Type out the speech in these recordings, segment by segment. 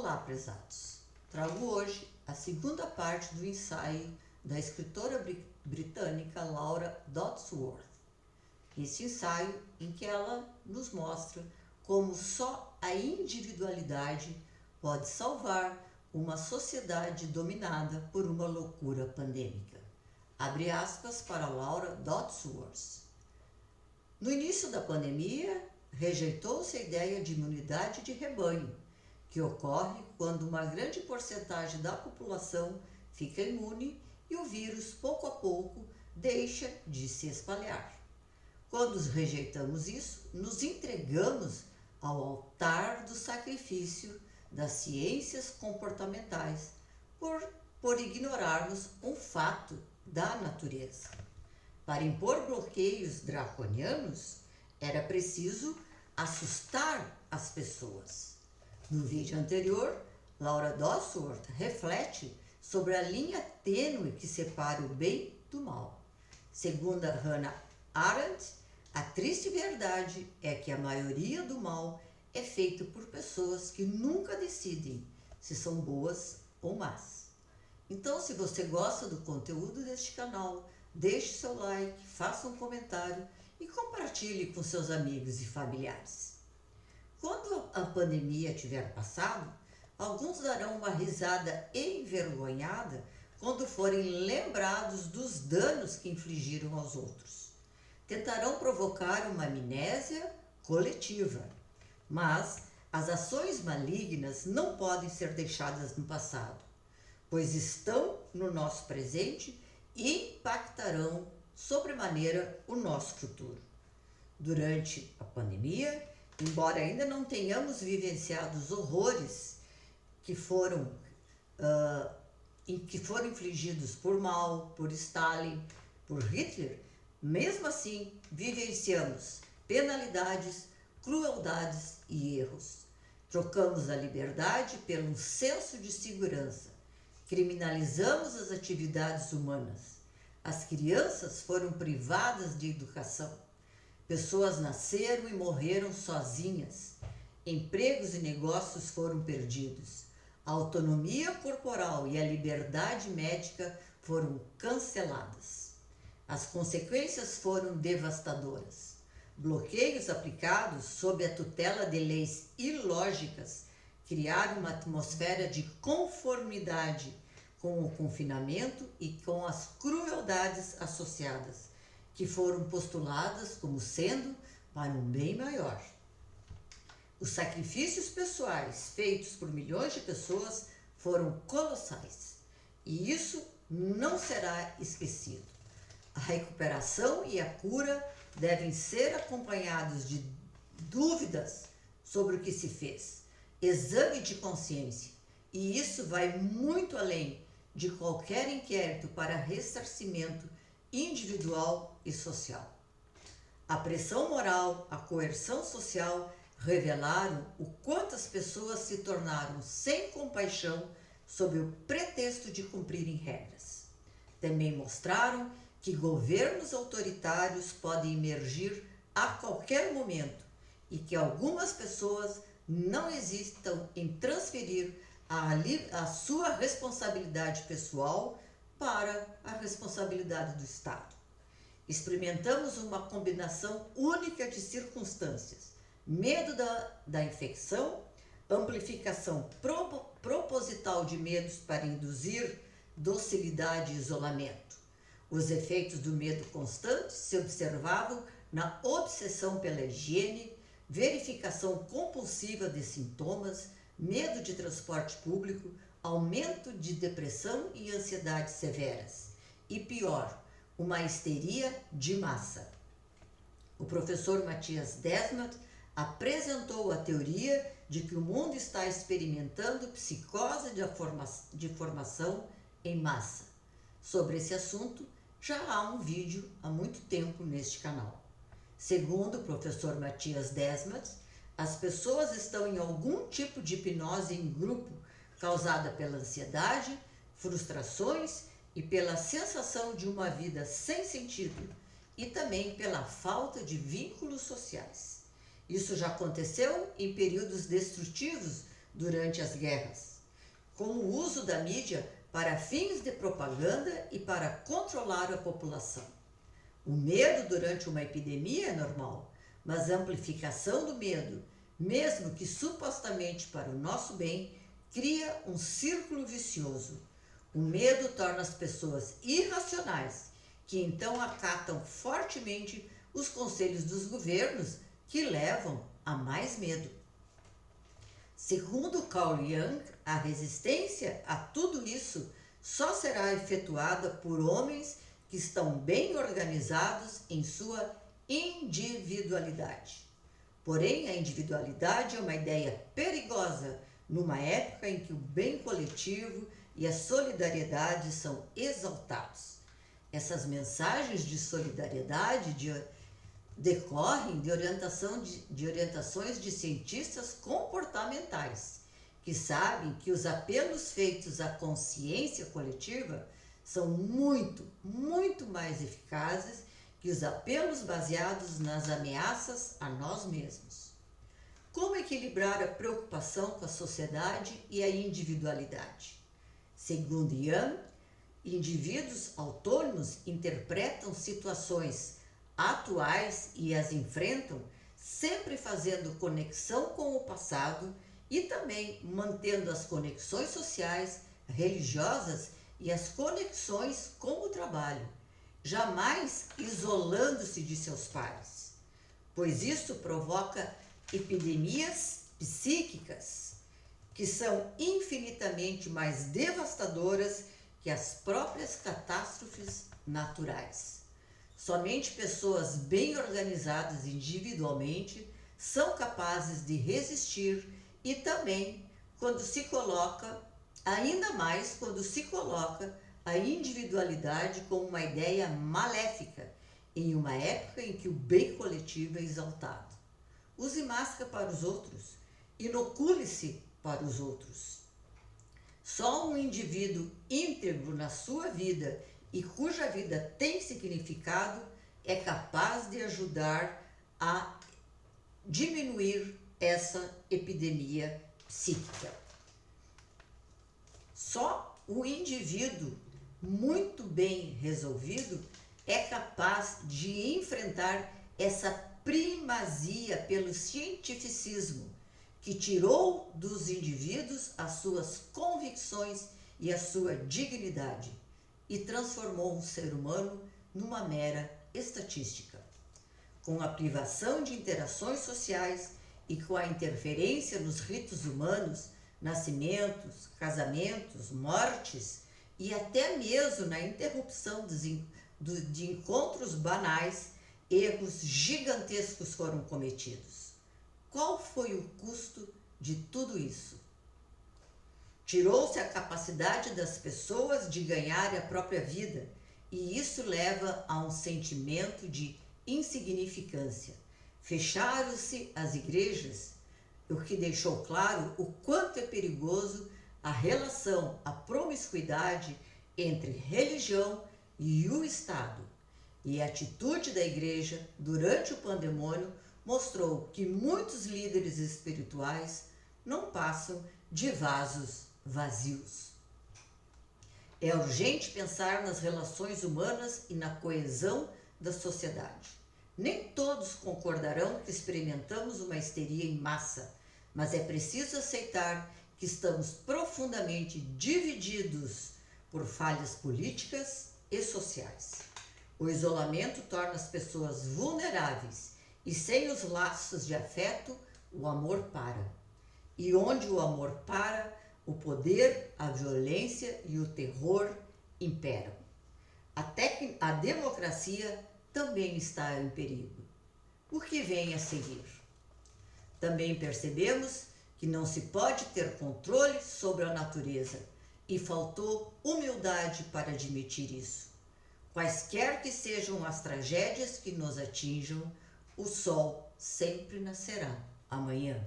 Olá, prezados! Trago hoje a segunda parte do ensaio da escritora britânica Laura Dodsworth. Esse ensaio em que ela nos mostra como só a individualidade pode salvar uma sociedade dominada por uma loucura pandêmica. Abre aspas para Laura Dodsworth. No início da pandemia, rejeitou-se a ideia de imunidade de rebanho, que ocorre quando uma grande porcentagem da população fica imune e o vírus, pouco a pouco, deixa de se espalhar. Quando rejeitamos isso, nos entregamos ao altar do sacrifício das ciências comportamentais por ignorarmos um fato da natureza. Para impor bloqueios draconianos, era preciso assustar as pessoas. No vídeo anterior, Laura Dodsworth reflete sobre a linha tênue que separa o bem do mal. Segundo Hannah Arendt, a triste verdade é que a maioria do mal é feito por pessoas que nunca decidem se são boas ou más. Então, se você gosta do conteúdo deste canal, deixe seu like, faça um comentário e compartilhe com seus amigos e familiares. Quando a pandemia tiver passado, alguns darão uma risada envergonhada quando forem lembrados dos danos que infligiram aos outros. Tentarão provocar uma amnésia coletiva, mas as ações malignas não podem ser deixadas no passado, pois estão no nosso presente e impactarão sobremaneira o nosso futuro. Durante a pandemia, embora ainda não tenhamos vivenciado os horrores que foram infligidos por Mao, por Stalin, por Hitler, mesmo assim vivenciamos penalidades, crueldades e erros. Trocamos a liberdade pelo senso de segurança. Criminalizamos as atividades humanas. As crianças foram privadas de educação. Pessoas nasceram e morreram sozinhas. Empregos e negócios foram perdidos. A autonomia corporal e a liberdade médica foram canceladas. As consequências foram devastadoras. Bloqueios aplicados sob a tutela de leis ilógicas criaram uma atmosfera de conformidade com o confinamento e com as crueldades associadas, que foram postuladas como sendo para um bem maior. Os sacrifícios pessoais feitos por milhões de pessoas foram colossais, e isso não será esquecido. A recuperação e a cura devem ser acompanhados de dúvidas sobre o que se fez, exame de consciência, e isso vai muito além de qualquer inquérito para ressarcimento individual e social. A pressão moral, a coerção social revelaram o quanto as pessoas se tornaram sem compaixão sob o pretexto de cumprirem regras. Também mostraram que governos autoritários podem emergir a qualquer momento e que algumas pessoas não hesitam em transferir a sua responsabilidade pessoal para a responsabilidade do Estado. Experimentamos uma combinação única de circunstâncias: medo da infecção, amplificação proposital de medos para induzir docilidade e isolamento. Os efeitos do medo constante se observavam na obsessão pela higiene, verificação compulsiva de sintomas, medo de transporte público, aumento de depressão e ansiedade severas. E pior, uma histeria de massa. O professor Matthias Desmet apresentou a teoria de que o mundo está experimentando psicose de formação em massa. Sobre esse assunto, já há um vídeo há muito tempo neste canal. Segundo o professor Matthias Desmet, as pessoas estão em algum tipo de hipnose em grupo causada pela ansiedade, frustrações e pela sensação de uma vida sem sentido e também pela falta de vínculos sociais. Isso já aconteceu em períodos destrutivos durante as guerras, com o uso da mídia para fins de propaganda e para controlar a população. O medo durante uma epidemia é normal, mas a amplificação do medo, mesmo que supostamente para o nosso bem, cria um círculo vicioso. O medo torna as pessoas irracionais, que então acatam fortemente os conselhos dos governos, que levam a mais medo. Segundo Carl Jung, a resistência a tudo isso só será efetuada por homens que estão bem organizados em sua individualidade. Porém, a individualidade é uma ideia perigosa numa época em que o bem coletivo e a solidariedade são exaltados. Essas mensagens de solidariedade decorrem de orientações de cientistas comportamentais, que sabem que os apelos feitos à consciência coletiva são muito mais eficazes que os apelos baseados nas ameaças a nós mesmos. Como equilibrar a preocupação com a sociedade e a individualidade? Segundo Jung, indivíduos autônomos interpretam situações atuais e as enfrentam sempre fazendo conexão com o passado e também mantendo as conexões sociais, religiosas e as conexões com o trabalho, jamais isolando-se de seus pares, pois isso provoca epidemias psíquicas que são infinitamente mais devastadoras que as próprias catástrofes naturais. Somente pessoas bem organizadas individualmente são capazes de resistir e também ainda mais quando se coloca a individualidade como uma ideia maléfica em uma época em que o bem coletivo é exaltado. Use máscara para os outros, inocule-se para os outros. Só um indivíduo íntegro na sua vida e cuja vida tem significado é capaz de ajudar a diminuir essa epidemia psíquica. Só o indivíduo muito bem resolvido é capaz de enfrentar essa primazia pelo cientificismo, que tirou dos indivíduos as suas convicções e a sua dignidade e transformou um ser humano numa mera estatística. Com a privação de interações sociais e com a interferência nos ritos humanos, nascimentos, casamentos, mortes e até mesmo na interrupção de encontros banais, erros gigantescos foram cometidos. Qual foi o custo de tudo isso? Tirou-se a capacidade das pessoas de ganhar a própria vida, e isso leva a um sentimento de insignificância. Fecharam-se as igrejas, o que deixou claro o quanto é perigoso a relação, a promiscuidade entre religião e o Estado. E a atitude da igreja durante o pandemônio mostrou que muitos líderes espirituais não passam de vasos vazios. É urgente pensar nas relações humanas e na coesão da sociedade. Nem todos concordarão que experimentamos uma histeria em massa, mas é preciso aceitar que estamos profundamente divididos por falhas políticas e sociais. O isolamento torna as pessoas vulneráveis e sem os laços de afeto, o amor para. E onde o amor para, o poder, a violência e o terror imperam. Até que a democracia também está em perigo. O que vem a seguir? Também percebemos que não se pode ter controle sobre a natureza e faltou humildade para admitir isso. Quaisquer que sejam as tragédias que nos atinjam, o sol sempre nascerá amanhã.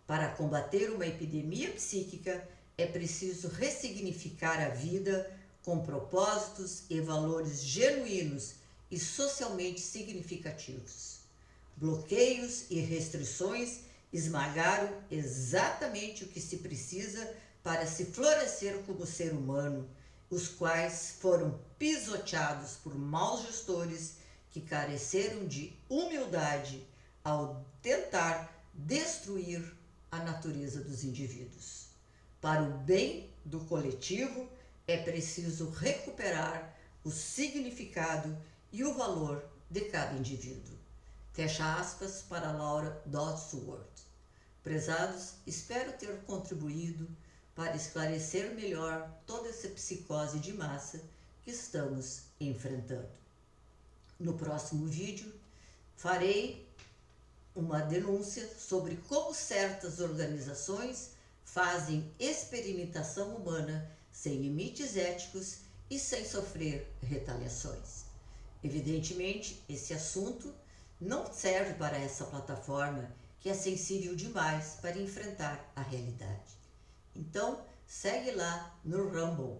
Para combater uma epidemia psíquica, é preciso ressignificar a vida com propósitos e valores genuínos e socialmente significativos. Bloqueios e restrições Esmagaram exatamente o que se precisa para se florescer como ser humano, os quais foram pisoteados por maus gestores que careceram de humildade ao tentar destruir a natureza dos indivíduos. Para o bem do coletivo, é preciso recuperar o significado e o valor de cada indivíduo. Fecha aspas para Laura Dodsworth. Prezados, espero ter contribuído para esclarecer melhor toda essa psicose de massa que estamos enfrentando. No próximo vídeo, farei uma denúncia sobre como certas organizações fazem experimentação humana sem limites éticos e sem sofrer retaliações. Evidentemente, esse assunto não serve para essa plataforma que é sensível demais para enfrentar a realidade. Então, segue lá no Rumble,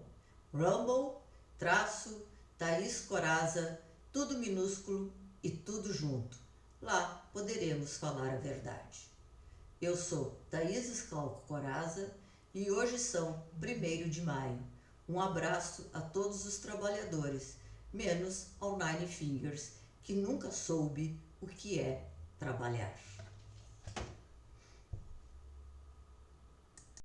Thaís Coraza, tudo minúsculo e tudo junto. Lá poderemos falar a verdade. Eu sou Thaís Scalco Coraza e hoje são 1º de maio. Um abraço a todos os trabalhadores, menos ao Nine Fingers, que nunca soube o que é trabalhar.